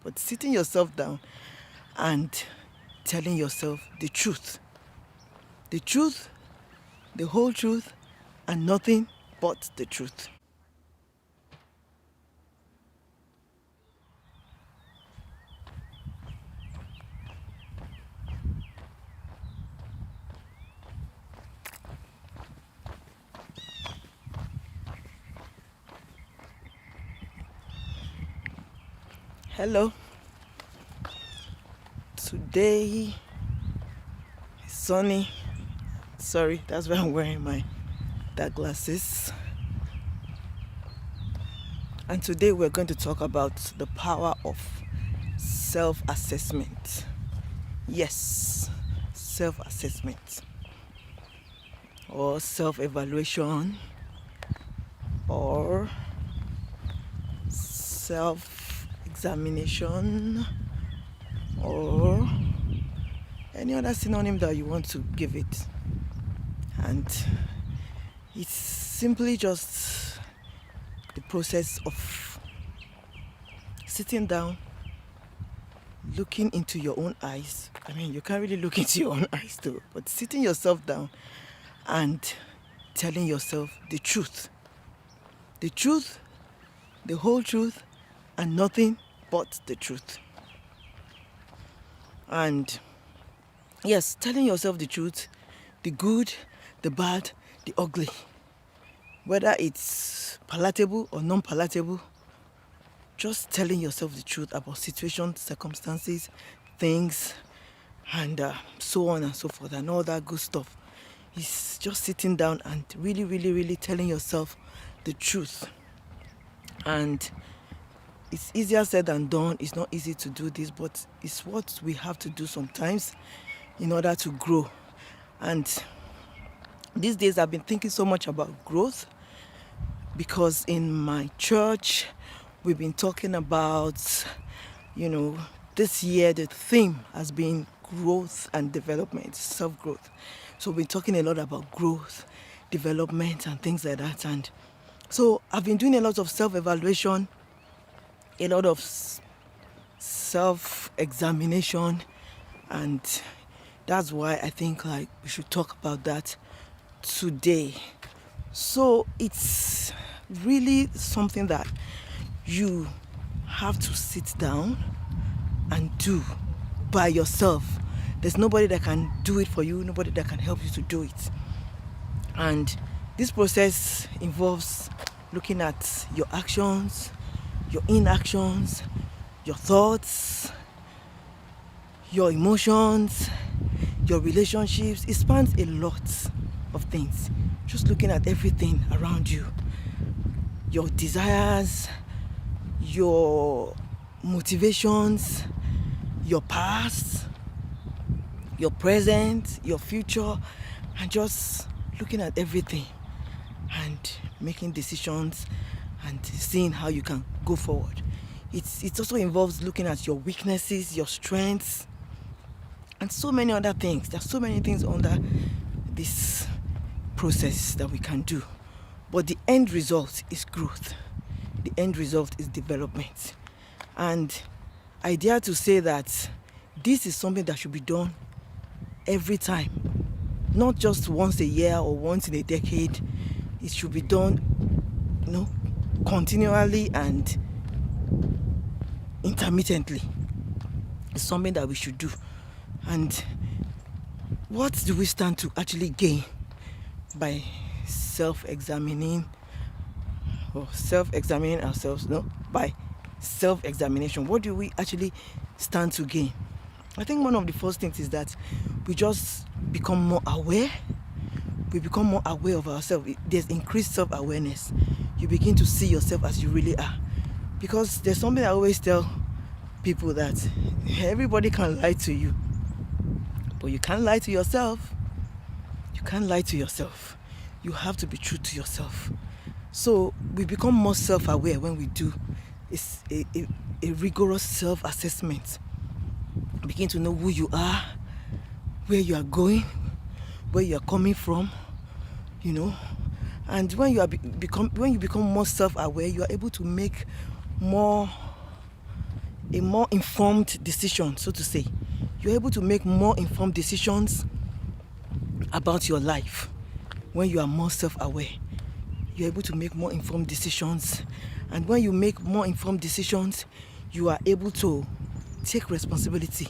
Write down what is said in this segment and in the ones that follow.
but sitting yourself down and telling yourself the truth, the truth, the whole truth, and nothing but the truth. Hello. Today is sunny. Sorry, that's why I'm wearing my dark glasses. And today we're going to talk about the power of self-assessment. Yes, self-assessment or self-evaluation or self-examination or any other synonym that you want to give it. And it's simply just the process of sitting down, looking into your own eyes. I mean, you can't really look into your own eyes too, but sitting yourself down and telling yourself the truth. The truth, the whole truth, and nothing but the truth. And yes, telling yourself the truth, the good, the bad, the ugly, whether it's palatable or non-palatable, just telling yourself the truth about situations, circumstances, things, and so on and so forth, and all that good stuff. It's just sitting down and really, really, really telling yourself the truth. And it's easier said than done. It's not easy to do this, but it's what we have to do sometimes in order to grow. And these days I've been thinking so much about growth because in my church we've been talking about, this year the theme has been growth and development, self-growth. So we've been talking a lot about growth, development, and things like that. And so I've been doing a lot of self-evaluation, a lot of self-examination, and that's why I think we should talk about that today. So it's really something that you have to sit down and do by yourself. There's nobody that can do it for you, nobody that can help you to do it. And this process involves looking at your actions, your inactions, your thoughts, your emotions, your relationships. It spans a lot of things. Just looking at everything around you, your desires, your motivations, your past, your present, your future, and just looking at everything and making decisions and seeing how you can go forward. It also involves looking at your weaknesses, your strengths, and so many other things. There's so many things under this process that we can do. But the end result is growth. The end result is development. And I dare to say that this is something that should be done every time. Not just once a year or once in a decade. It should be done, continually and intermittently. It's something that we should do. And what do we stand to actually gain by self-examining or self-examining ourselves? By self-examination, what do we actually stand to gain? I think one of the first things is that we just become more aware. We become more aware of ourselves. There's increased self-awareness. You begin to see yourself as you really are. Because there's something I always tell people, that everybody can lie to you, but you can't lie to yourself. You can't lie to yourself. You have to be true to yourself. So we become more self-aware when we do a rigorous self-assessment. Begin to know who you are, where you are going, where you are coming from, And when you become more self-aware, you are able to make more a more informed decision, so to say. You're able to make more informed decisions about your life when you are more self-aware. You're able to make more informed decisions, and when you make more informed decisions, you are able to take responsibility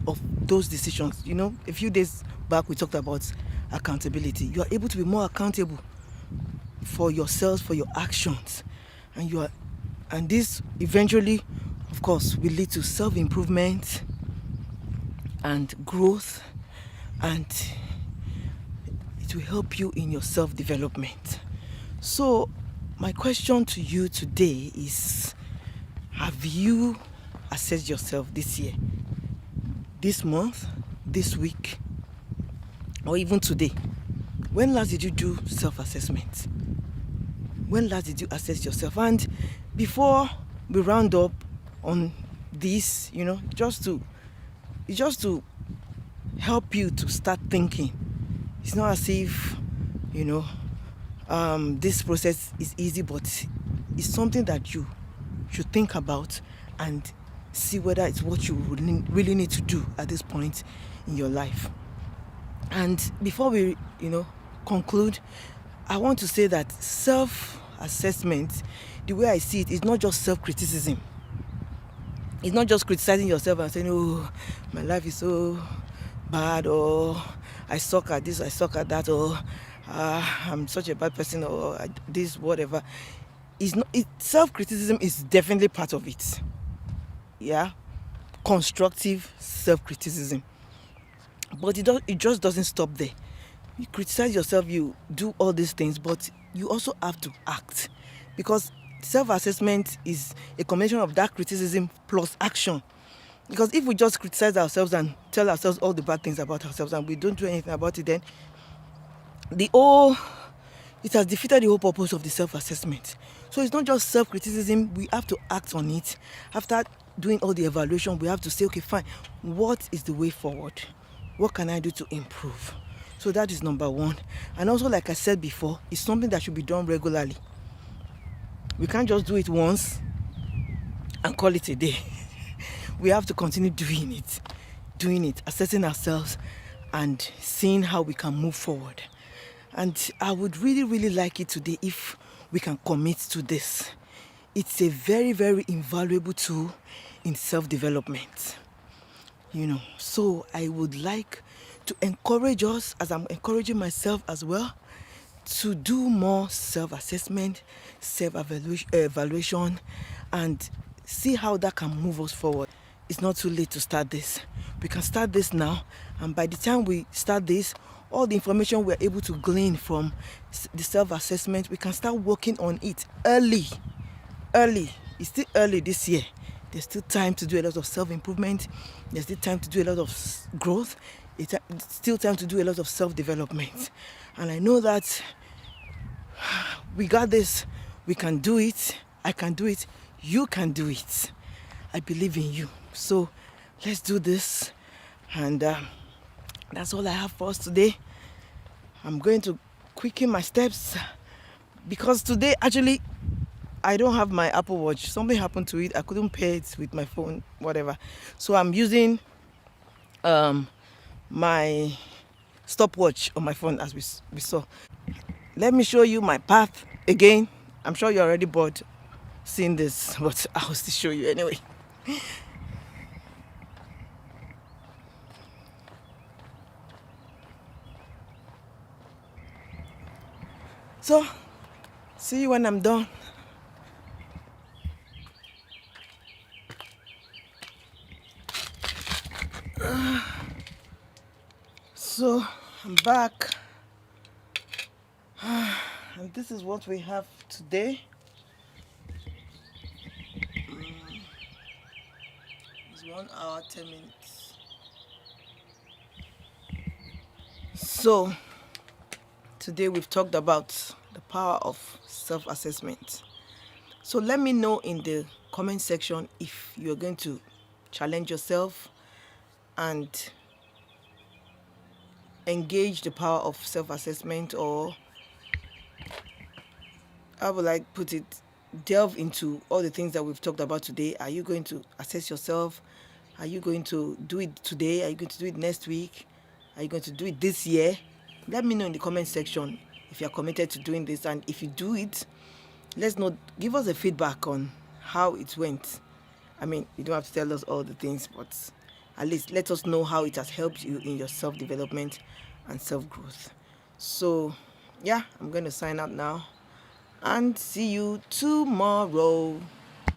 of those decisions. You know, a few days back we talked about accountability. You are able to be more accountable for yourself, for your actions, and this eventually, of course, will lead to self-improvement and growth, and it will help you in your self-development. So my question to you today is, have you assessed yourself this year, this month, this week, or even today? When last did you do self-assessment? When last did you assess yourself? And before we round up on this, just to help you to start thinking. It's not as if, this process is easy, but it's something that you should think about and see whether it's what you really need to do at this point in your life. And before we, conclude, I want to say that self-assessment, the way I see it, is not just self-criticism. It's not just criticizing yourself and saying, oh, my life is so bad, or I suck at this, I suck at that, or I'm such a bad person, or this, whatever. Self-criticism is definitely part of it. Yeah, constructive self-criticism. But it just doesn't stop there. You criticize yourself, you do all these things, but you also have to act, because self-assessment is a combination of that criticism plus action. Because if we just criticize ourselves and tell ourselves all the bad things about ourselves and we don't do anything about it, then it has defeated the whole purpose of the self-assessment. So it's not just self-criticism, we have to act on it. After doing all the evaluation, we have to say, okay, fine, what is the way forward? What can I do to improve? So that is number one. And also, like I said before, it's something that should be done regularly. We can't just do it once and call it a day. We have to continue doing it, assessing ourselves and seeing how we can move forward. And I would really, really like it today if we can commit to this. It's a very, very invaluable tool in self-development. So I would like to encourage us, as I'm encouraging myself as well, to do more self-assessment, self-evaluation, and see how that can move us forward. It's not too late to start this. We can start this now, and by the time we start this, all the information we're able to glean from the self-assessment, we can start working on it early. It's still early this year. There's still time to do a lot of self-improvement. There's still time to do a lot of growth. It's still time to do a lot of self-development. And I know that we got this. We can do it. I can do it. You can do it. I believe in you. So let's do this. And that's all I have for us today. I'm going to quicken my steps because today, actually, I don't have my Apple Watch. Something happened to it. I couldn't pay it with my phone, whatever. So I'm using my stopwatch on my phone, as we saw. Let me show you my path again. I'm sure you're already bored seeing this, but I'll still show you anyway. So, see you when I'm done. So, I'm back. And this is what we have today. It's 1 hour, 10 minutes. So, today we've talked about the power of self-assessment. So let me know in the comment section if you're going to challenge yourself and engage the power of self-assessment, or how will I put it, delve into all the things that we've talked about today? Are you going to assess yourself? Are you going to do it today? Are you going to do it next week? Are you going to do it this year? Let me know in the comment section if you're committed to doing this, and if you do it, let's know, give us a feedback on how it went. I mean, you don't have to tell us all the things, but at least let us know how it has helped you in your self-development and self-growth. So yeah, I'm going to sign out now and see you tomorrow.